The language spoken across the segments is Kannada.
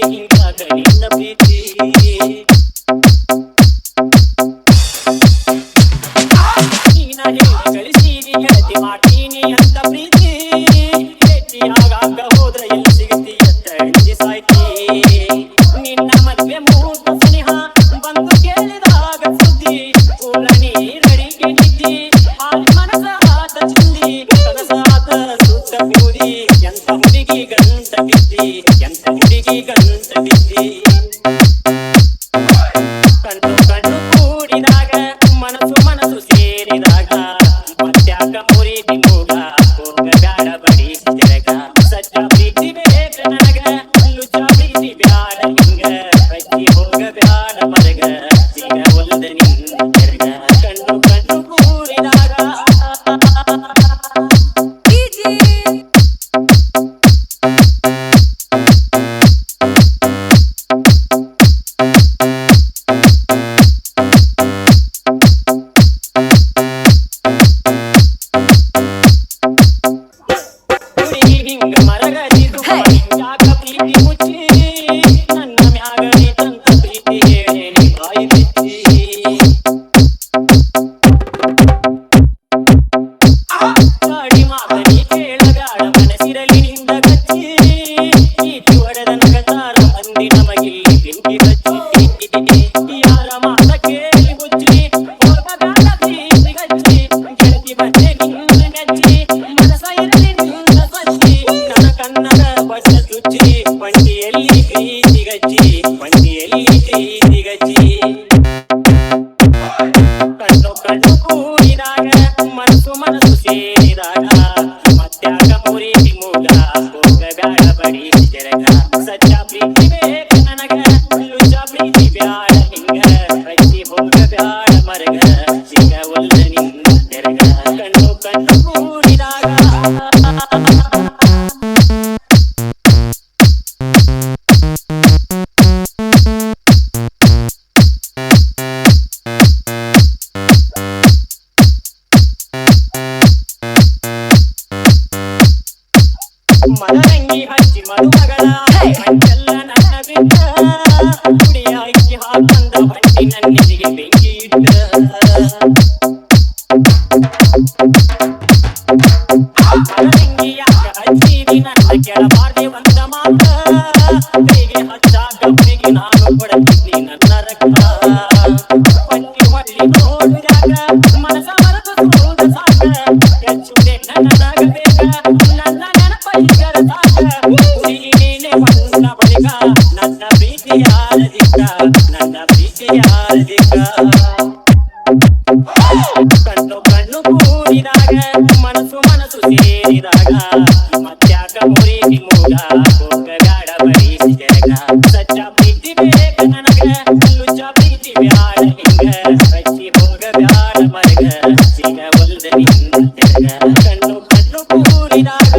ಹುಡುಗಿ ಹಿಂಗಾಗ ನಿನ್ನ ಪ್ರೀತಿ ನೀನ ಹೇಳಿ ಕಳಿಸೀನಿ ಗೆಳತಿ ಮಾಡ್ತೀನಿ ಅಂತ ಪ್ರೀತಿ ಭೇಟಿ ಆಗಾಗ ಹೋದ್ರ ಎಲ್ಲಿ ಸಿಗತಿ ಅಂತ ಎಣಿಸಿ ಸಾಯ್ತಿ ನಿನ್ನ ಮದ್ವೆ ಮುಹೂರ್ತ ಸ್ನೇಹ ಬಂದು ಕೇಳಿದಾಗ ಸುದ್ದಿ ಊರ ನೀರಡಿಗೆ ನಿದ್ದಿ ಹಾಲಿ ಮನಸ ಆತ ಚಿಂದಿ ಕನಸಾತ ಸುತ್ತ ಬೂದಿ ಎಂತ ಹುಡುಗಿ ಗಂಟ ಬಿದ್ದಿ ಎಂತ ಹುಡುಗಿ ಗಂಟ ಬಿದ್ದಿ ಕಣ್ಣು ಕಣ್ಣು ಕೂಡಿದಾಗ ಮನಸ್ಸು ಮನಸ್ಸು ಸೇರಿದಾಗ ಮತ್ಯಾಕ ಮುರಿದಿ ಮೂಗ ಹೋಗಬೇಡ ಬಡಿ ತಿರಗ ಸಜ್ಜ ಪ್ರೀತಿ ಬೇಕ ನನಗ ಲುಚ್ಚ ಪ್ರೀತಿ ಬ್ಯಾಡ ಹಿಂಗ ಹಚ್ಚಿ ಹೋಗಬೇಡ ಮರಗ ಈಗ ಒಲ್ದ ನಿನ್ನ ತೆರಗ ಕಣ್ಣು ಕಣ್ಣು ಕೂಡಿದಾಗ ಹುಡುಗಿ ಹಿಂಗ ಮರಗದಿದು ಯಾಕ ಪ್ರೀತಿ ಮುಚ್ಚಿ ನನ್ನ ಮ್ಯಾಗ ನಿಂತ ಪ್ರೀತಿ ಹೇಳಿ ಬಾಯಿ ಬಿಚ್ಚಿ ಗಾಡಿ ಮಾತನಿ ಕೇಳಗಾಡ ಮನಸ್ಸಿರಲಿ ನಿಂದ ಕಚ್ಚಿ ಪ್ರೀತಿ ಹೊಡೆದ ನಗತಾರ ಮಂದಿ ನಮಗಿಲ್ಲಿ ಬೆಂಕಿ ಹಚ್ಚಿ ಯಾರ ಮಾತ ಕೇಳಿ ಮುಚ್ಚಿ ಹೋಗಗಾಡ ಪ್ರೀತಿ ಗಚ್ಚಿ ಗೆಳತಿ ಬಂದೆ ನಿಂದ ಮೆಚ್ಚಿ ಮನಸ ಇರಲಿ ನಿಂದ ಸ್ವಚ್ಚಿ ನನ್ನ ಕನ್ನಡ ಬಟ್ಟ ಚುಚ್ಚಿ ಪಂಡಿಯಲ್ಲಿ ಪ್ರೀತಿ ಗಚ್ಚಿ ಪಂಡಿಯಲ್ಲಿ ಪ್ರೀತಿ ಗಚ್ಚಿ ಕಣ್ಣು ಕಣ್ಣು ಕೂಡಿದಾಗ ಮನಸ್ಸು ಮನಸ್ಸು ಸೇರಿದಾಗ ಮತ್ಯಾಗ ಮುರಿದಿ ಮೂಗ ಹೋಗಬೇಡ ಬಡಿ ತೆರಗ ಸಜ್ಜ ಪ್ರೀತಿ ಬೇಕ ನನಗ ಲುಚ್ಚ ಪ್ರೀತಿ ಬ್ಯಾಡ ಹಿಂಗ ಹಚ್ಚಿ ಹೋಗಬೇಡ ಮರಗ ಸಿಗ ಒಲ್ದ ನಿನ್ನ ತೆರಗ ಕಣ್ಣು ಕಣ್ಣು ಕೂಡಿದಾಗ ಮದರಂಗಿ ಹಚ್ಚಿ ಮದುಮಗಳ ಮಂಚಲ್ಲ ನನ್ನ ಬಿಟ್ಟ ಕುಡಿಯ ಅಕ್ಕಿ ಹಾಕಂದ ಬಟ್ಟಿ ನನ್ನೆದಿಗೆ ಬೆಂಕಿ ಇಟ್ಟ ಮದರಂಗಿ ಯಾಕ ಹಚ್ಚಿದಿ ನನ್ನ ಕೆಳಬಾರ್ದೆ ಒಂದ ಮಾತ ಕೈಗೆ ಹಚ್ಚಾಗ ಹುಡುಗಿ ನಾನು ಕೊಡತಿದ್ದಿ ನನ್ನ ರಕ್ತ ಪಟ್ಟಿ ಹೊಳ್ಳಿ ನೋಡಿದಾಗ ಮನಸ ಮರೆತು ಸೋದ ಸಾಕ ಹೆಚ್ಚುದೆ ನನಗಾಗಬೇಕ ನನ್ನ ನೆನಪೈಗರ ಸಾಕ ಹುಡುಗಿ ನೀನೆ ಬಂದ ಬಳಿಕ ನನ್ನ ಪ್ರೀತಿ ಯಾರದಿಕ್ಕ ನನ್ನ ಪ್ರೀತಿ ಯಾರದಿಕ್ಕ ಕಣ್ಣು ಕಣ್ಣು ಕೂಡಿದಾಗ ಮನಸ್ಸು ಮನಸ್ಸು ಸೇರಿದಾಗ ಮತ್ಯಾಕ ಮುರಿದಿ ಮೂಗ ಹೋಗಬೇಡ ಬಡಿ ತೆರಗ ಸಜ್ಜ ಪ್ರೀತಿ ಬೇಕ ನನಗ ಲುಚ್ಚ ಪ್ರೀತಿ ಬ್ಯಾಡ ಹಿಂಗ ಹಚ್ಚಿ ಹೋಗಬೇಡ ಮರಗ ಸಿಗ ಒಲ್ದ ನಿನ್ನ ತೆರಗ ಕಣ್ಣು ಕಣ್ಣು ಕೂಡಿದಾಗ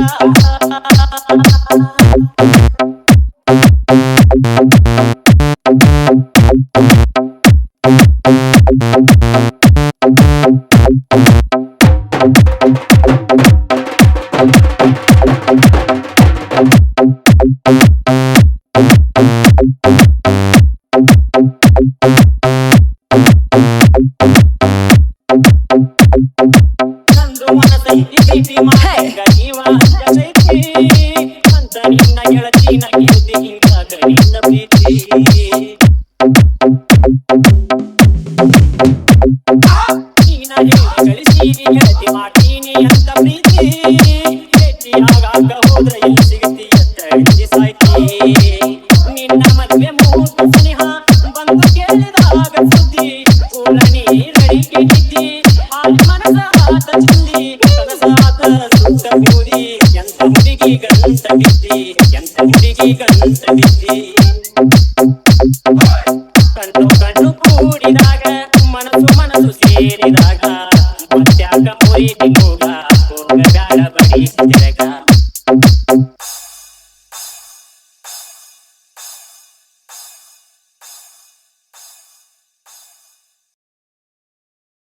ನಂದು ಮನಸೈತಿ ಪ್ರೀತಿ ಮಾಡಗ ನೀವ ಅಂಜತೈತಿ ಅಂತ ನಿನ್ನ ಗೆಳತಿ ನಗಿಯುದಿ ಹಿಂಗಾಗ ನಿನ್ನ ಪ್ರೀತಿ ನೀನ ಹೇಳಿ ಕಳಿಸೀನಿ ಗೆಳತಿ ಮಾಡ್ತೀನಿ ಅಂತ ಪ್ರೀತಿ ಭೇಟಿ ಆಗಾಗ ಹೋದ್ರ ಎಲ್ಲಿ ಸಿಗತಿ ಅಂತ ಎಣಿಸಿ ಸಾಯ್ತಿ ನಿನ್ನ ಮದ್ವೆ ಮುಹೂರ್ತ ಸ್ನೇಹ ಬಂದು ಕೇಳಿದಾಗ ಸುದ್ದಿ ಊರ ನೀರಡಿಗೆ ನಿದ್ದಿ ಹಾಲಿ ಮನಸ ಆತ ಚಿಂದಿ ಕನಸಾತ ಸುತ್ತ ಬೂದಿ ಎಂತ ಹುಡುಗಿ ಗಂಟ ಬಿದ್ದಿ ಎಂತ ಹುಡುಗಿ ಗಂಟ ಬಿದ್ದಿ